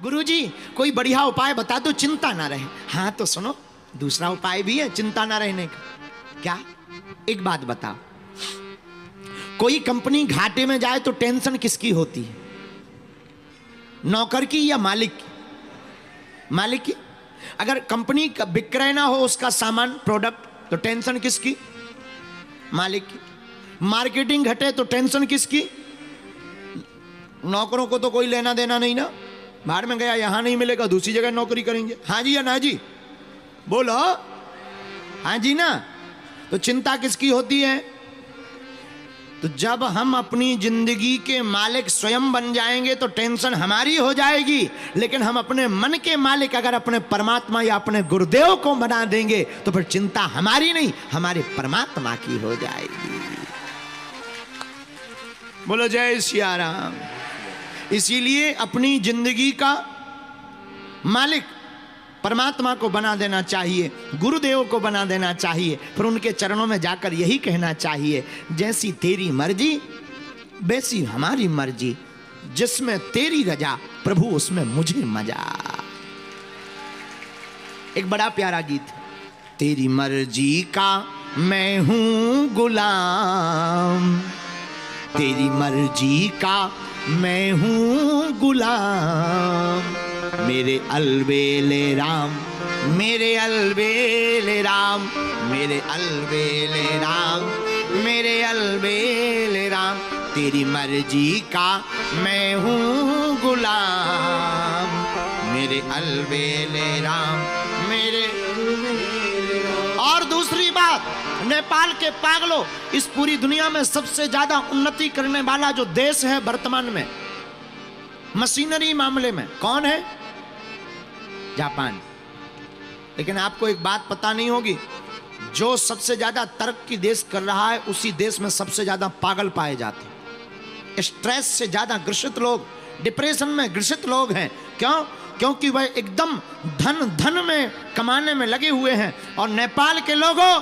गुरुजी कोई बढ़िया उपाय बता दो चिंता ना रहे। हाँ तो सुनो, दूसरा उपाय भी है चिंता ना रहने का। क्या? एक बात बताओ, कोई कंपनी घाटे में जाए तो टेंशन किसकी होती है? नौकर की या मालिक की? मालिक की। अगर कंपनी का विक्रय ना हो उसका सामान प्रोडक्ट तो टेंशन किसकी? मालिक की। मार्केटिंग घटे तो टेंशन किसकी? नौकरों को तो कोई लेना देना नहीं ना, बाहर में गया यहां नहीं मिलेगा दूसरी जगह नौकरी करेंगे। हाँ जी या ना जी? बोलो हाँ जी ना। तो चिंता किसकी होती है? तो जब हम अपनी जिंदगी के मालिक स्वयं बन जाएंगे तो टेंशन हमारी हो जाएगी, लेकिन हम अपने मन के मालिक अगर अपने परमात्मा या अपने गुरुदेव को बना देंगे तो फिर चिंता हमारी नहीं हमारे परमात्मा की हो जाएगी। बोलो जय सिया राम। इसीलिए अपनी जिंदगी का मालिक परमात्मा को बना देना चाहिए, गुरुदेव को बना देना चाहिए, फिर उनके चरणों में जाकर यही कहना चाहिए, जैसी तेरी मर्जी वैसी हमारी मर्जी, जिसमें तेरी रजा प्रभु उसमें मुझे मजा। एक बड़ा प्यारा गीत, तेरी मर्जी का मैं हूं गुलाम, तेरी मर्जी का मैं हूं गुलाम, मेरे अलबेले राम, मेरे अलबेले राम, मेरे अलबेले राम, मेरे अलबेले राम, तेरी मर्जी का मैं हूं गुलाम, मेरे अलबेले राम, मेरे अलबेले राम। और दूसरी बात, नेपाल के पागलों, इस पूरी दुनिया में सबसे ज्यादा उन्नति करने वाला जो देश है वर्तमान में मशीनरी मामले में, कौन है? जापान। लेकिन आपको एक बात पता नहीं होगी, जो सबसे ज्यादा तरक्की देश कर रहा है उसी देश में सबसे ज्यादा पागल पाए जाते हैं। स्ट्रेस से ज्यादा ग्रसित लोग, डिप्रेशन में ग्रसित लोग हैं। क्यों? क्योंकि वह एकदम धन में कमाने में लगे हुए हैं। और नेपाल के लोगों,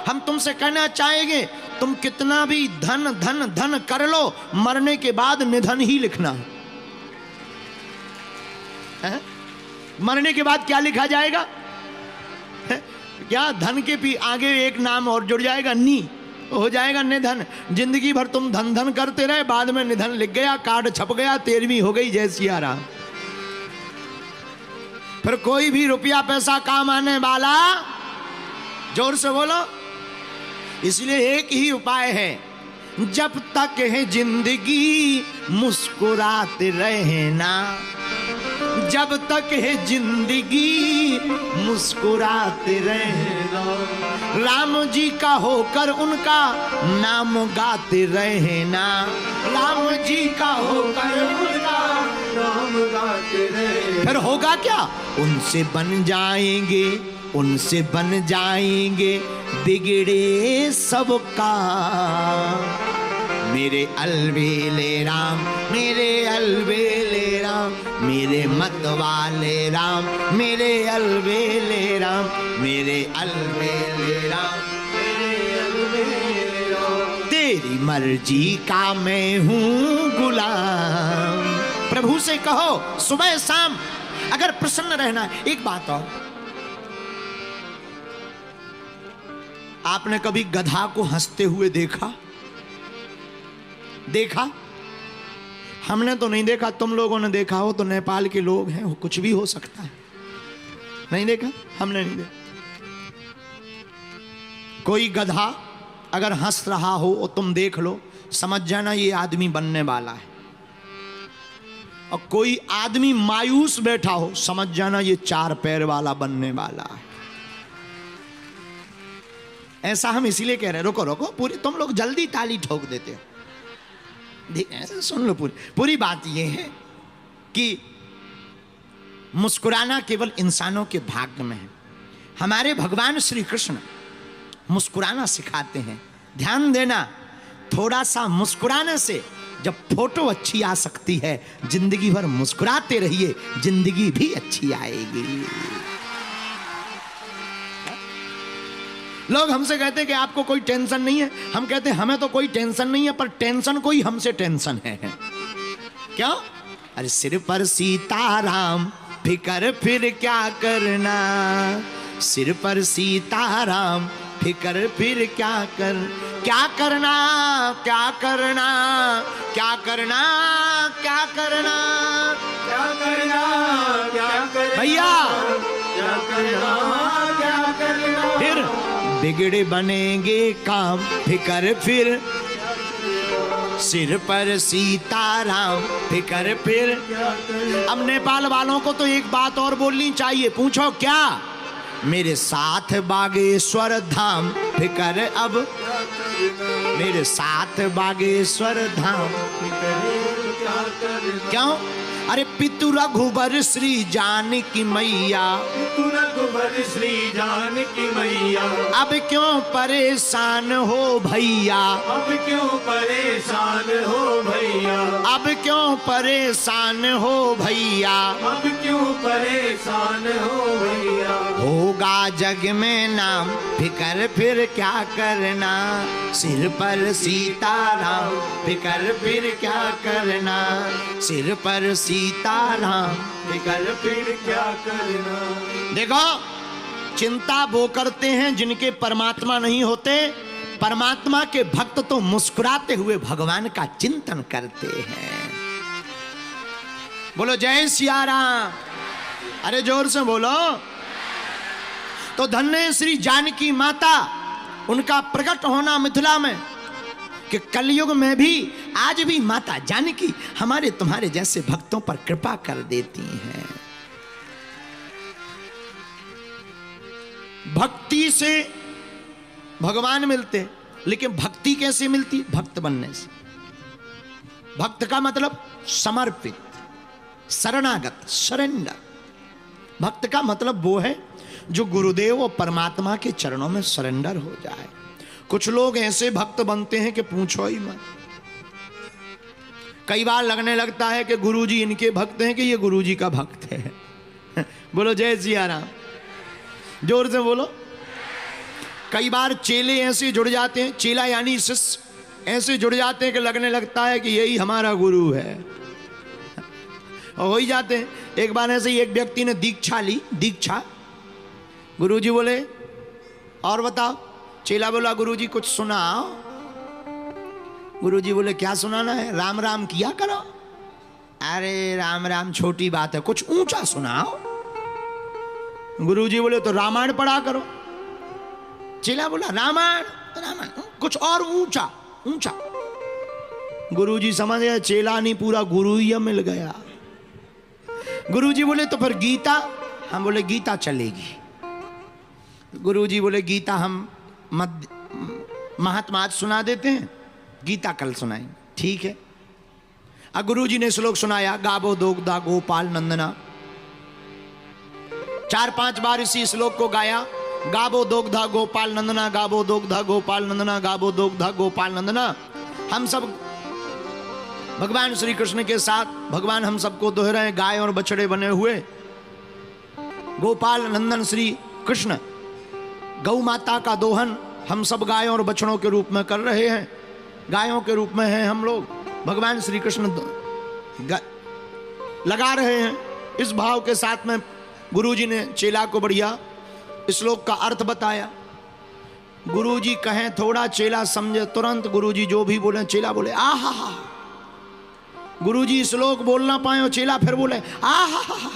हम तुमसे कहना चाहेंगे, तुम कितना भी धन धन धन कर लो, मरने के बाद निधन ही लिखना है। मरने के बाद क्या लिखा जाएगा? क्या धन के आगे एक नाम और जुड़ जाएगा, नी, हो जाएगा निधन। जिंदगी भर तुम धन धन करते रहे, बाद में निधन लिख गया, कार्ड छप गया, 13वीं हो गई, जय सिया राम। फिर कोई भी रुपया पैसा काम आने वाला, जोर से बोलो। इसलिए एक ही उपाय है, जब तक है जिंदगी मुस्कुराते रहना, जब तक है जिंदगी मुस्कुराते रहना, राम जी का होकर उनका नाम गाते रहना, राम जी का होकर उनका नाम गाते रहना। फिर होगा क्या? उनसे बन जाएंगे, उनसे बन जाएंगे बिगड़े सबका, मेरे अलबेले राम, मेरे अलबेले राम, मेरे मतवाले राम, मेरे अलबेले राम, मेरे अलबेले राम, मेरे अलबेले राम, तेरी मर्जी का मैं हूं गुलाम। प्रभु से कहो सुबह शाम अगर प्रसन्न रहना। एक बात और, आपने कभी गधा को हंसते हुए देखा? देखा? हमने तो नहीं देखा, तुम लोगों ने देखा हो तो नेपाल के लोग हैं, कुछ भी हो सकता है। नहीं देखा? हमने नहीं देखा। कोई गधा अगर हंस रहा हो और तुम देख लो, समझ जाना ये आदमी बनने वाला है। और कोई आदमी मायूस बैठा हो, समझ जाना ये 4 पैर वाला बनने वाला है। ऐसा हम इसीलिए कह रहे हैं। रुको रुको, पूरी तुम लोग जल्दी ताली ठोक देते हो। ऐसा सुन लो, पूरी बात यह है कि मुस्कुराना केवल इंसानों के भाग्य में है। हमारे भगवान श्री कृष्ण मुस्कुराना सिखाते हैं। ध्यान देना, थोड़ा सा मुस्कुराने से जब फोटो अच्छी आ सकती है, जिंदगी भर मुस्कुराते रहिए, जिंदगी भी अच्छी आएगी। लोग हमसे कहते हैं कि आपको कोई टेंशन नहीं है। हम कहते हैं हमें तो कोई टेंशन नहीं है, पर टेंशन कोई हमसे टेंशन है। क्यों? अरे सिर पर सीताराम फिकर फिर क्या करना, सिर पर सीताराम फिकर फिर क्या करना, क्या करना, क्या करना, क्या करना, क्या करना, क्या करना, क्या करना भैया, क्या करना, क्या करना, फिर बिगड़े बनेंगे काम फिकर फिर, सिर पर सीताराम फिकर फिर। अब नेपाल वालों को तो एक बात और बोलनी चाहिए, पूछो क्या? मेरे साथ बागेश्वर धाम फिकर अब, मेरे साथ बागेश्वर धाम क्यों? अरे पितु रघुबर श्री जानकी मैया, पितु रघुबर श्री जानकी मैया, अब क्यों परेशान हो भैया, अब क्यों परेशान हो भैया, अब क्यों परेशान हो भैया, अब क्यों परेशान हो भैया, होगा जग में नाम फिकर फिर क्या करना, सिर पर सीताराम फिकर फिर क्या करना, सिर पर सीताराम फिकर फिर क्या करना। देखो, चिंता वो करते हैं जिनके परमात्मा नहीं होते, परमात्मा के भक्त तो मुस्कुराते हुए भगवान का चिंतन करते हैं। बोलो जय सिया राम, अरे जोर से बोलो। तो धन्य श्री जानकी माता, उनका प्रकट होना मिथिला में, कि कलयुग में भी आज भी माता जानकी हमारे तुम्हारे जैसे भक्तों पर कृपा कर देती हैं। भक्ति से भगवान मिलते, लेकिन भक्ति कैसे मिलती? भक्त बनने से। भक्त का मतलब समर्पित, शरणागत, सरेंडर। भक्त का मतलब वो है जो गुरुदेव और परमात्मा के चरणों में सरेंडर हो जाए। कुछ लोग ऐसे भक्त बनते हैं कि पूछो ही मत। कई बार लगने लगता है कि गुरुजी इनके भक्त हैं कि ये गुरुजी का भक्त है। बोलो जय सिया राम, जोर से बोलो। कई बार चेले ऐसे जुड़ जाते हैं, चेला यानी शिष्य ऐसे जुड़ जाते हैं कि लगने लगता है कि यही हमारा गुरु है, और हो ही जाते हैं। एक बार ऐसे ही एक व्यक्ति ने दीक्षा ली, दीक्षा। गुरुजी बोले और बताओ। चेला बोला गुरुजी कुछ सुनाओ। गुरुजी बोले क्या सुनाना है? राम राम किया करो। अरे राम राम छोटी बात है, कुछ ऊंचा सुनाओ। गुरुजी बोले तो रामायण पढ़ा करो। चेला बोला रामायण, रामायण कुछ और ऊंचा ऊंचा। गुरुजी समझ गए चेला नहीं पूरा गुरु ही मिल गया। गुरुजी बोले तो फिर गीता। हम बोले गीता चलेगी। गुरुजी बोले गीता हम महात्मा आज सुना देते हैं, गीता कल सुनाएंगे। ठीक है। अब गुरुजी ने श्लोक सुनाया, गावो दोग्धा गोपाल नंदना। 4-5 बार इसी श्लोक को गाया। गावो दोग्धा गोपाल नंदना, गावो दोग्धा गोपाल नंदना, गावो दोग्धा गोपाल नंदना। हम सब भगवान श्री कृष्ण के साथ, भगवान हम सबको दोहराए गाय और बछड़े बने हुए गोपाल नंदन श्री कृष्ण। गौ माता का दोहन हम सब गायों और बछड़ों के रूप में कर रहे हैं। गायों के रूप में हैं हम लोग, भगवान श्री कृष्ण लगा रहे हैं। इस भाव के साथ में गुरुजी ने चेला को बढ़िया श्लोक का अर्थ बताया। गुरुजी कहें थोड़ा, चेला समझे तुरंत। गुरुजी जो भी बोले चेला बोले आहा हा। गुरुजी श्लोक बोल ना पाए और चेला फिर बोले आहा हा।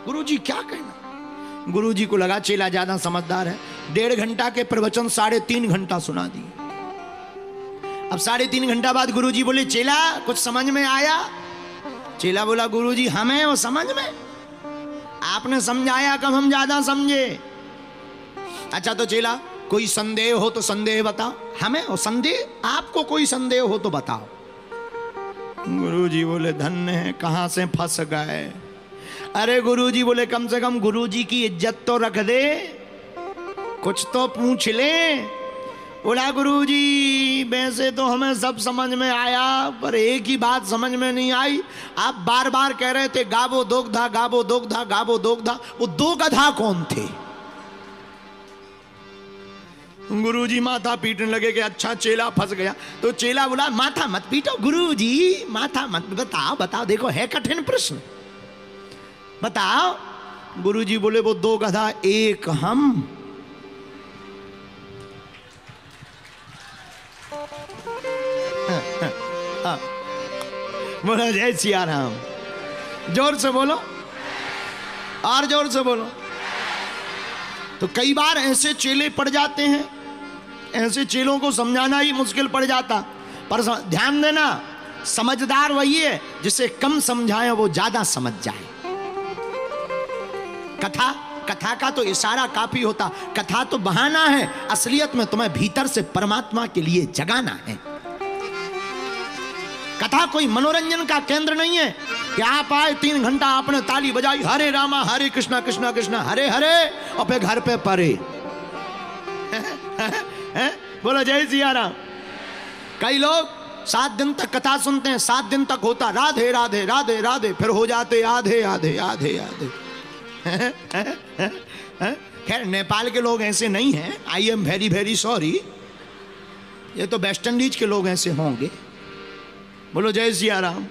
गुरुजी क्या कहना? गुरुजी को लगा चेला ज्यादा समझदार है। 1.5 घंटा के प्रवचन 3.5 घंटा सुना दिए। अब 3.5 घंटा बाद गुरुजी बोले चेला कुछ समझ में आया? चेला बोला गुरुजी हमें वो समझ में, आपने समझाया कब हम ज्यादा समझे। अच्छा तो चेला कोई संदेह हो तो संदेह बताओ। हमें वो संदेह, आपको कोई संदेह हो तो बताओ। गुरुजी बोले धन्य है, कहां से फंस गए। अरे गुरुजी बोले कम से कम गुरुजी की इज्जत तो रख दे, कुछ तो पूछ ले। बोला गुरुजी वैसे तो हमें सब समझ में आया, पर एक ही बात समझ में नहीं आई। आप बार बार कह रहे थे गावो दोग्धा, गावो दोग्धा, गावो दोग्धा। वो 2 गधा कौन थे? गुरुजी माथा पीटने लगे कि अच्छा चेला फंस गया। तो चेला बोला माथा मत पीटो गुरुजी, माथा मत, बताओ बताओ, देखो है कठिन प्रश्न, बताओ। गुरुजी बोले वो दो गधा एक हम। बोलो जय सिया राम, जोर से बोलो और जोर से बोलो। तो कई बार ऐसे चेले पड़ जाते हैं, ऐसे चेलों को समझाना ही मुश्किल पड़ जाता। पर ध्यान देना, समझदार वही है जिसे कम समझाए वो ज्यादा समझ जाए। कथा का तो इशारा काफी होता, कथा तो बहाना है, असलियत में तुम्हें भीतर से परमात्मा के लिए जगाना है। कथा कोई मनोरंजन का केंद्र नहीं है कि आप आए 3 घंटा आपने ताली बजाई, हरे रामा हरे कृष्णा कृष्णा कृष्णा हरे हरे, और फिर घर पे परे। बोलो जय सिया राम। कई लोग 7 दिन तक कथा सुनते हैं, 7 दिन तक होता राधे राधे राधे राधे, फिर हो जाते आधे आधे आधे आधे। खैर नेपाल के लोग ऐसे नहीं हैं, I am very very sorry, ये तो वेस्ट इंडीज के लोग ऐसे होंगे। बोलो जय सिया राम।